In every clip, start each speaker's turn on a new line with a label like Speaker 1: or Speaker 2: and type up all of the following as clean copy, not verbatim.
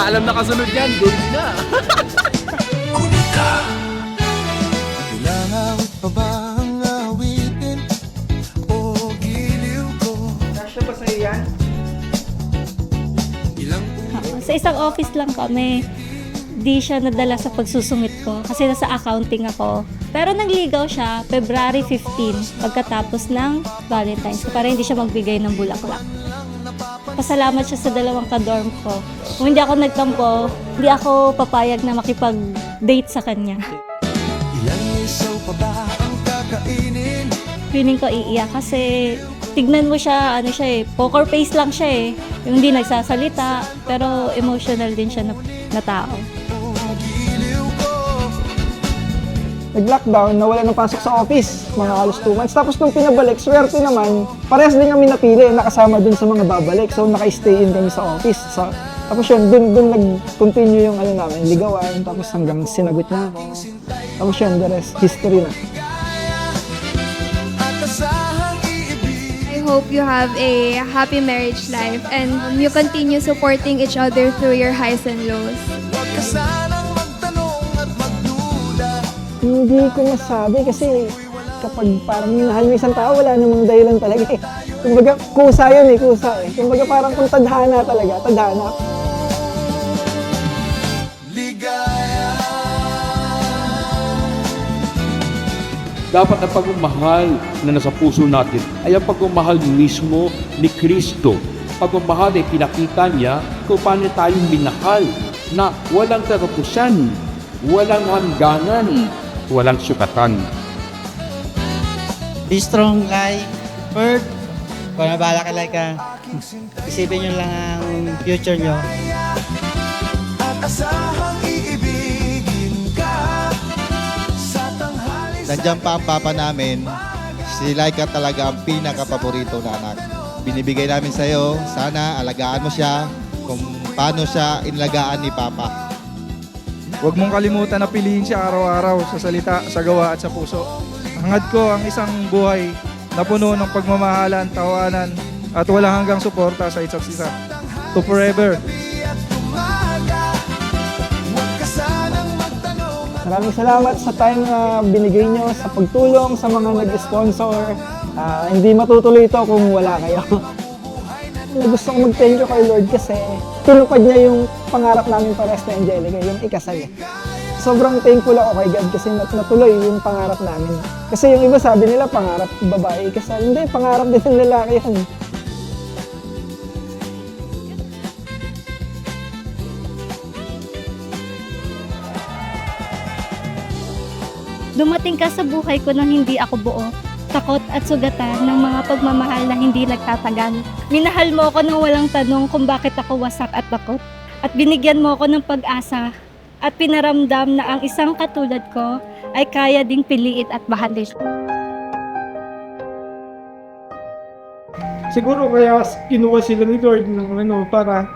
Speaker 1: alam na kasunod yan, baby na.
Speaker 2: Kunika. Kailangan pa ba ang awitin o giliw ko?
Speaker 3: Kasya ba sa'yo yan?
Speaker 2: Ilang
Speaker 4: Sa isang office lang kami, di siya nadala sa pagsusungit ko kasi nasa accounting ako. Pero nagligaw siya February 15 pagkatapos ng Valentine's ko para hindi siya magbigay ng bulaklak. Pasalamat siya sa dalawang ka-dorm ko. Kung hindi ako nagtampo, hindi ako papayag na makipag-date sa kanya.
Speaker 2: ilang isaw pa ba ang kakainin?
Speaker 4: Feeling ko iiyak kasi tignan mo siya, ano siya poker face lang siya Yung hindi nagsasalita, pero emotional din siya na tao.
Speaker 2: O giliw ko?
Speaker 3: Nag-lockdown, nawala ng pasok sa office, mga halos 2 months. Tapos nung pinabalik, swerte naman, parehas din kami napili, nakasama dun sa mga babalik. So naka-stay in kami sa office. Tapos yun, dun nag-continue yung namin, ligawan, tapos hanggang sinagot niya ako. Tapos yun, the rest, history na.
Speaker 2: At asahang iibig.
Speaker 5: I hope you have a happy marriage life and you continue supporting each other through your highs and lows.
Speaker 2: Huwag ka sanang magtanong at magduda.
Speaker 3: Hindi ko masabi kasi kapag parang minahal mo isang tao, wala namang dahilan talaga Kumbaga, kusa yun kusa Kumbaga parang kung tadhana talaga, tadhana.
Speaker 2: Ligaya.
Speaker 6: Dapat ang pagmamahal na nasa puso natin ay ang pagmamahal mismo ni Kristo. Pagmamahal ay pinakita niya kung paano tayong minahal na walang katapusan, walang hangganan, walang sukatan.
Speaker 7: Be strong like bird. Kung nabalak ka, isipin nyo lang ang future nyo.
Speaker 2: At asahang iibigin ka sa tanghali.
Speaker 8: Nandiyan pa ang papa namin. Si Laika talaga ang pinaka-paborito na anak. Binibigay namin sa iyo, sana alagaan mo siya kung paano siya inalagaan ni Papa.
Speaker 9: Huwag mong kalimutan na piliin siya araw-araw sa salita, sa gawa at sa puso. Hangad ko ang isang buhay na puno ng pagmamahalan, tawanan at walang hanggang suporta sa isa't isa. To forever.
Speaker 2: At tumaga. Huwag ka sanang magtanong at
Speaker 3: Maraming salamat sa time na binigay nyo, sa pagtulong, sa mga nag-sponsor. Hindi matutuloy ito kung wala kayo. Gusto ko mag-thank you kay Lord kasi tinupad niya yung pangarap namin parehas na Angelica, yung ikasal. Sobrang thankful ako kay God kasi natuloy yung pangarap namin. Kasi yung iba sabi nila pangarap babae ikasal. Hindi, pangarap din ng lalaki yan.
Speaker 4: Dumating ka sa buhay ko nang hindi ako buo, takot at sugatan ng mga pagmamahal na hindi nagtatagal. Minahal mo ako nang walang tanong kung bakit ako wasak at takot. At binigyan mo ako ng pag-asa at pinaramdam na ang isang katulad ko ay kaya ding piliin at mahalin.
Speaker 9: Siguro kaya kinuha sila ni Lord ng para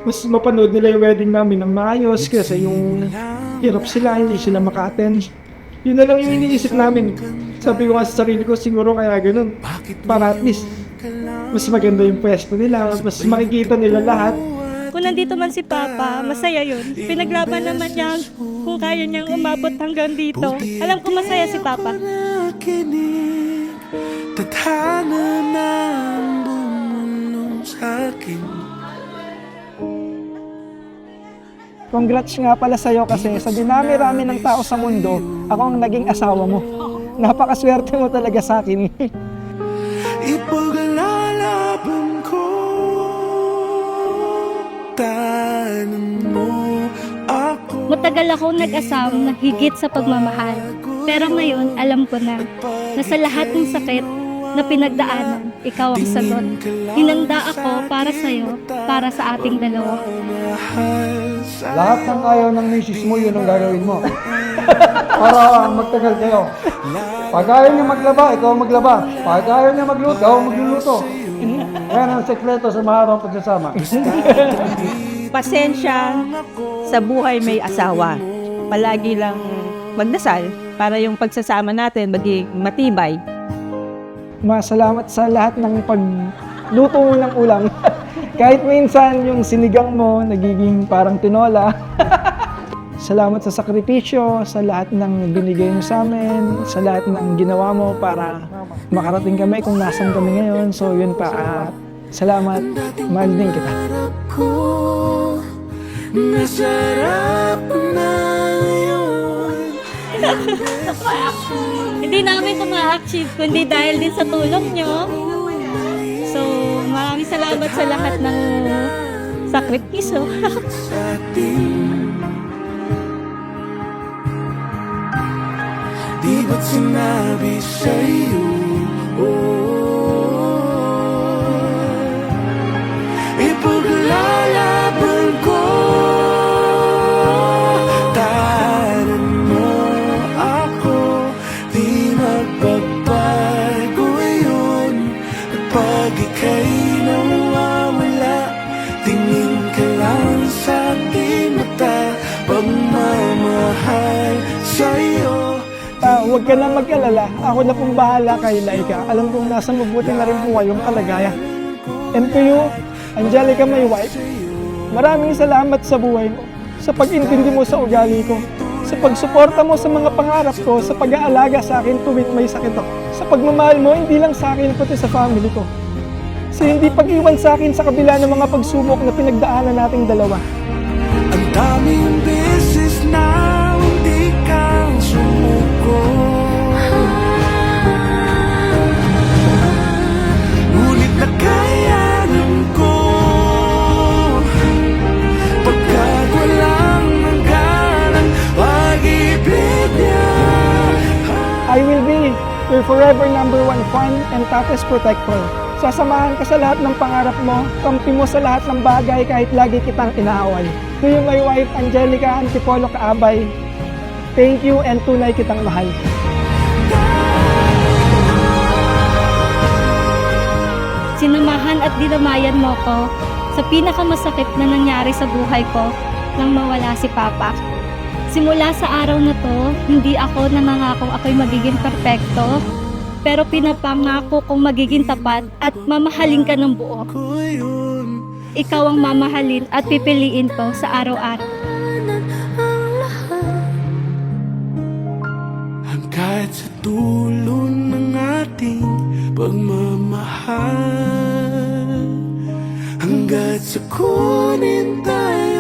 Speaker 9: mas mapanood nila yung wedding namin ng maayos kasi yung hirap sila, hindi sila maka-attend. Yun na lang yung iniisip namin. Sabi ko nga sa sarili ko, siguro kaya ganun. Para at least, mas maganda yung pwesto nila, mas makikita nila lahat.
Speaker 4: Kung nandito man si Papa, masaya yun. Pinaglaban naman niya kung kaya niyang umabot hanggang dito. Alam ko masaya si Papa.
Speaker 2: nakinig. Tadhana ng bumulong sa akin.
Speaker 3: Congrats nga pala sa'yo kasi sa dinami-rami ng tao sa mundo, ako ang naging asawa mo. Napakaswerte mo talaga sa akin.
Speaker 2: Ipaglalaban ko. Tanong mo ako.
Speaker 4: Matagal akong nag-asam na higit sa pagmamahal. Pero ngayon, alam ko na sa lahat ng sakit na pinagdaanan, ikaw ang sagot. Hinanda ako para sa'yo, para sa ating dalawa.
Speaker 9: Lahat ng ayaw ng misis mo, yun ang gagawin mo. Para magtagal kayo. Pag ayaw niya maglaba, ikaw maglaba. Pag ayaw niya magluto, ikaw magluluto. Yan ang sekreto sa mahabang pagsasama.
Speaker 10: Pasensya sa buhay may asawa. Palagi lang magdasal para yung pagsasama natin maging matibay.
Speaker 3: Masalamat sa lahat ng pagluto mo ng ulam.
Speaker 9: Kahit minsan yung sinigang mo nagiging parang tinola. Salamat sa sakripisyo, sa lahat ng binigay mo sa amin, sa lahat ng ginawa mo para makarating kami kung nasan kami ngayon. So yun pa, salamat. Mahal din kita.
Speaker 4: Hindi namin ito ma-achieve kundi dahil din sa tulong nyo. So, maraming salamat sa lahat ng sakripisyo.
Speaker 2: Di ba't sinabi sa'yo, ipaglalaban ko, tahanan mo ako, di magbabago yun. At pag ika'y nawawala, tingin ka lang sa aking mata, pagmamahal sa'yo.
Speaker 9: Huwag ka na mag-alala. Ako na pong bahala kay Laika. Alam kong nasa mabuti na rin po kayong kalagayan. And to you, Angelica, my wife, maraming salamat sa buhay mo, sa pag-intindi mo sa ugali ko, sa pagsuporta mo sa mga pangarap ko, sa pag-aalaga sa akin tuwing may sakit ako, sa pagmamahal mo hindi lang sa akin pati sa family ko, sa hindi pag-iwan sa akin sa kabila ng mga pagsubok na pinagdaanan nating dalawa.
Speaker 2: Ang daming beses na hindi ka sumuko, ngunit nakayanan ko, pagkat walang hangganang pag-ibig niya.
Speaker 9: I will be your forever number one fan and toughest protector. Sasamahan ka sa lahat ng pangarap mo, kampi mo sa lahat ng bagay kahit lagi kitang inaaway. To you, my wife, Angelica Antipolo Kaabay, thank you and tunay kitang mahal.
Speaker 4: Sinamahan at dinamayan mo ko sa pinakamasakit na nangyari sa buhay ko nang mawala si Papa. Simula sa araw na to, hindi ako nangangakong ako'y magiging perpekto, pero pinapangako kong magiging tapat at mamahalin ka ng buo. Ikaw ang mamahalin at pipiliin ko sa araw-araw.
Speaker 2: Hanggat sa dulo ng ating pagmamahal, hanggat sa kunin tayo